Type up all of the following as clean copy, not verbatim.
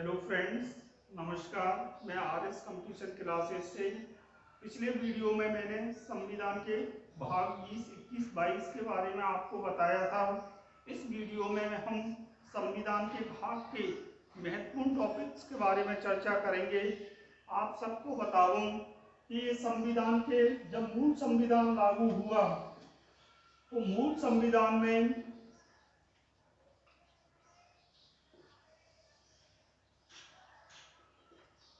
Hello friends, नमस्कार। मैं RS computer classes से पिछले वीडियो में मैंने संविधान के भाग 20, 21, 22 के बारे में आपको बताया था। इस वीडियो में हम संविधान के भाग के महत्वपूर्ण टॉपिक्स के बारे में चर्चा करेंगे। आप सबको बता दूं कि ये संविधान के जब मूल संविधान लागू हुआ तो मूल संविधान में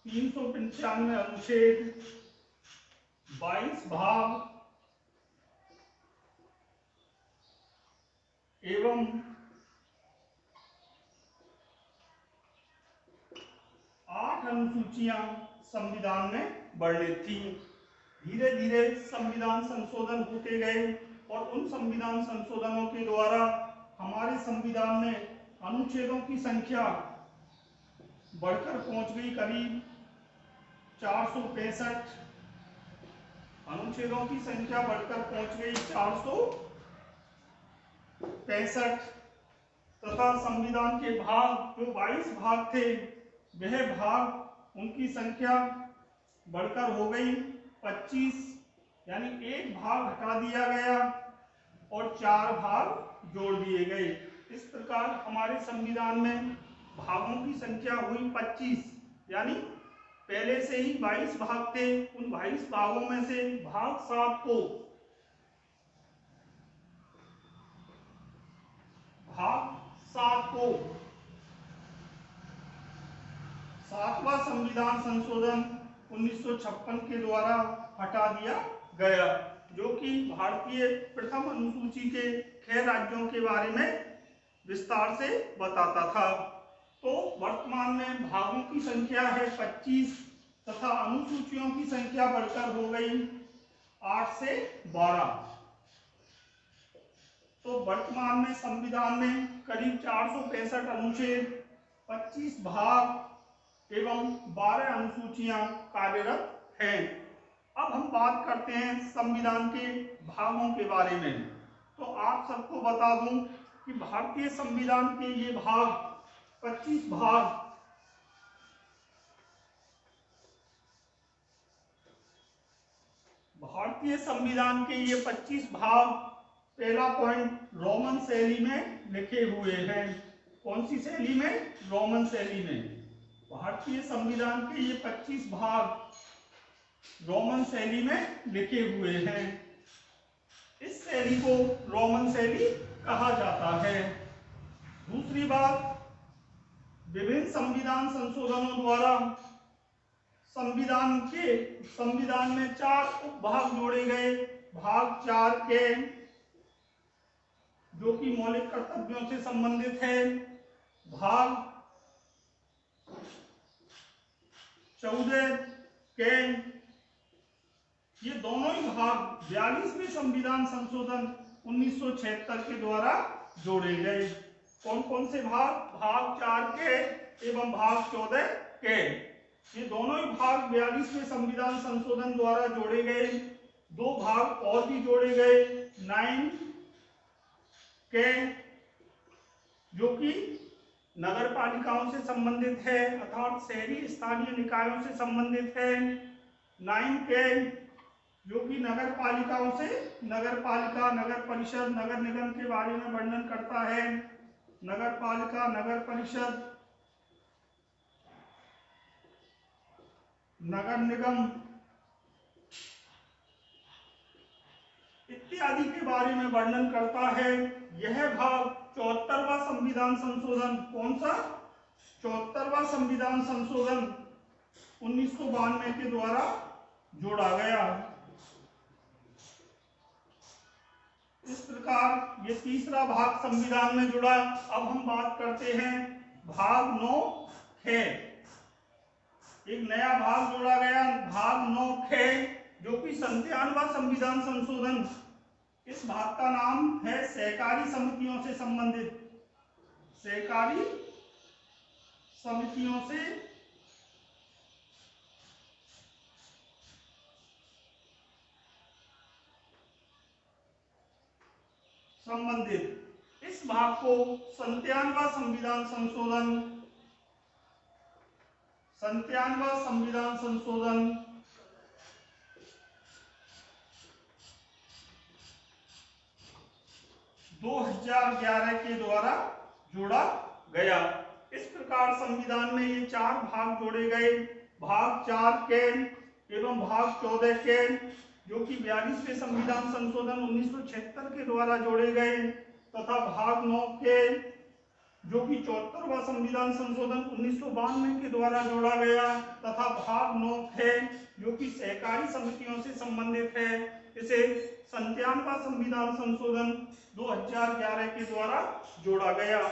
395 अनुच्छेद, 22 भाग एवं 8 अनुसूचियां संविधान में वर्णित थी। धीरे धीरे संविधान संशोधन होते गए और उन संविधान संशोधनों के द्वारा हमारे संविधान में अनुच्छेदों की संख्या बढ़कर पहुंच गई करीब 465। अनुच्छेदों की संख्या बढ़कर पहुंच गई 465 तथा संविधान के भाग जो 22 भाग थे वह भाग उनकी संख्या बढ़कर हो गई 25, यानी एक भाग हटा दिया गया और 4 भाग जोड़ दिए गए। इस प्रकार हमारे संविधान में भागों की संख्या हुई 25, यानी पहले से ही 22 भाग थे। उन 22 भागों में से भाग 7 को सातवां संविधान संशोधन 1956 के द्वारा हटा दिया गया, जो कि भारतीय प्रथम अनुसूची के 6 राज्यों के बारे में विस्तार से बताता था। तो वर्तमान में भागों की संख्या है 25 तथा अनुसूचियों की संख्या बढ़कर हो गई 8 से 12। तो वर्तमान में संविधान में करीब 465 अनुच्छेद, 25 भाग एवं 12 अनुसूचियां कार्यरत हैं। अब हम बात करते हैं संविधान के भागों के बारे में। तो आप सबको बता दूं कि भारतीय संविधान के ये भाग 25 भाग भारतीय संविधान के ये 25 भाग पहला पॉइंट रोमन शैली में लिखे हुए हैं। कौन सी शैली में? रोमन शैली में। भारतीय संविधान के ये 25 भाग रोमन शैली में लिखे हुए हैं। इस शैली को रोमन शैली कहा जाता है। दूसरी बात, विभिन्न संविधान संशोधनों द्वारा संविधान में 4 उपभाग जोड़े गए। भाग 4 के जो कि मौलिक कर्तव्यों से संबंधित है, भाग 14 के ये दोनों ही भाग 42वें संविधान संशोधन 1976 के द्वारा जोड़े गए। कौन कौन से भाग? भाग 4 के एवं भाग 14 के। ये दोनों ही भाग 42वें संविधान संशोधन द्वारा जोड़े गए। 2 भाग और भी जोड़े गए 9 के, जो कि नगर पालिकाओं से संबंधित है अर्थात शहरी स्थानीय निकायों से संबंधित है। 9 के जो कि नगर पालिकाओं से नगर पालिका, नगर परिषद, नगर निगम के बारे में वर्णन करता है। नगर पालिका, नगर परिषद, नगर निगम इत्यादि के बारे में वर्णन करता है। यह भाग 74वां संविधान संशोधन, कौन सा? 74वां संविधान संशोधन 1992 के द्वारा जोड़ा गया। इस प्रकार ये तीसरा भाग संविधान में जुड़ा। अब हम बात करते हैं भाग 9 है। एक नया भाग जोड़ा गया, भाग 9 है, जो कि 97वां संविधान संशोधन। इस भाग का नाम है सहकारी समितियों से संबंधित। सहकारी समितियों से संबंधित। इस भाग को 97वां संविधान संशोधन 97वां संविधान संशोधन 2011 के द्वारा जोड़ा गया। इस प्रकार संविधान में ये 4 भाग जोड़े गए, भाग 4 के एवं भाग 14 के, जो कि 42वें संविधान संशोधन 1976 के द्वारा जोड़े गए, तथा भाग 9 के, जो कि 74वां संविधान संशोधन 1992 के द्वारा जोड़ा गया, तथा भाग 9 है जो कि सहकारी समितियों से संबंधित है, इसे 97वां संविधान संशोधन 2011 के द्वारा जोड़ा गया।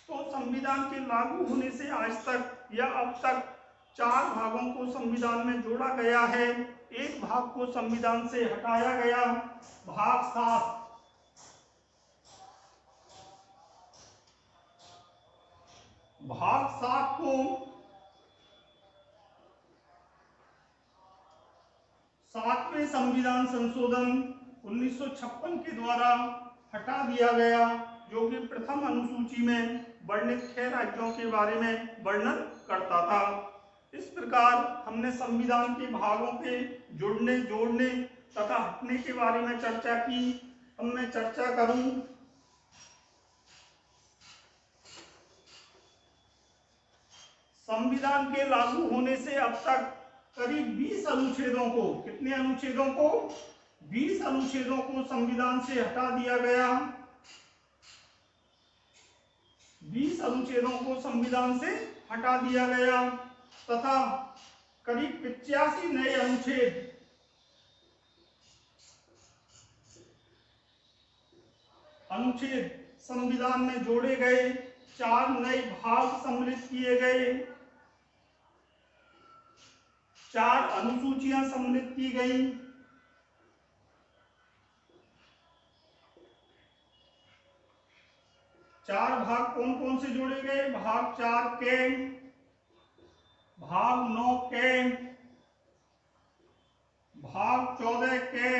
तो संविधान के लागू होने से आज तक या अब तक 4 भागों को संविधान में जोड़ा गया है, एक भाग को संविधान से हटाया गया, भाग 7। भाग 7 को 7वें संविधान संशोधन 1956 के द्वारा हटा दिया गया, जो कि प्रथम अनुसूची में वर्णित 6 राज्यों के बारे में वर्णन करता था। इस प्रकार हमने संविधान के भागों के जुड़ने, जोड़ने तथा हटने के बारे में चर्चा की। अब मैं चर्चा करूं संविधान के लागू होने से अब तक करीब 20 अनुच्छेदों को, कितने अनुच्छेदों को? 20 अनुच्छेदों को संविधान से हटा दिया गया। 20 अनुच्छेदों को संविधान से हटा दिया गया तथा करीब 85 नए अनुच्छेद संविधान में जोड़े गए, 4 नए भाग सम्मिलित किए गए, 4 अनुसूचियां सम्मिलित की गई। चार भाग कौन कौन से जोड़े गए? भाग 4 के, भाग 9 के, भाग 14 के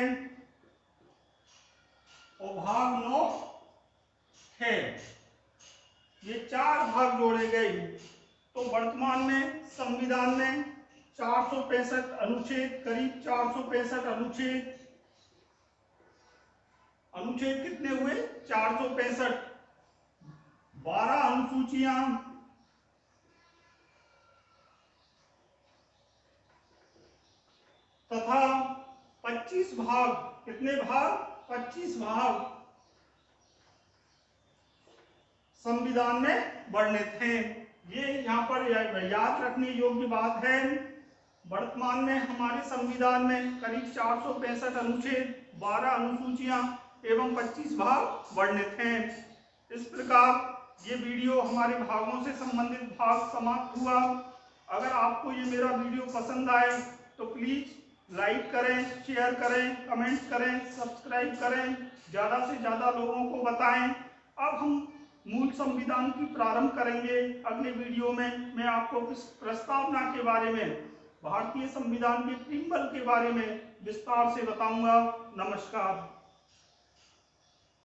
और भाग 9 है। ये 4 भाग जोड़े गए। तो वर्तमान में संविधान में 465 अनुच्छेद, करीब 465 अनुच्छेद कितने हुए? 465। 12 अनुसूचियां तथा 25 भाग, कितने भाग? 25 भाग संविधान में वर्णित हैं। ये यहाँ पर याद रखने योग्य बात है, वर्तमान में हमारे संविधान में करीब 465 अनुच्छेद, 12 अनुसूचियां एवं 25 भाग वर्णित हैं। इस प्रकार ये वीडियो हमारे भागों से संबंधित भाग समाप्त हुआ। अगर आपको ये मेरा वीडियो पसंद आए तो प्लीज लाइक करें, शेयर करें, कमेंट करें, सब्सक्राइब करें, ज़्यादा से ज़्यादा लोगों को बताएं। अब हम मूल संविधान की प्रारंभ करेंगे। अगले वीडियो में मैं आपको प्रस्तावना के बारे में, भारतीय संविधान के प्रीम्बल के बारे में विस्तार से बताऊंगा। नमस्कार।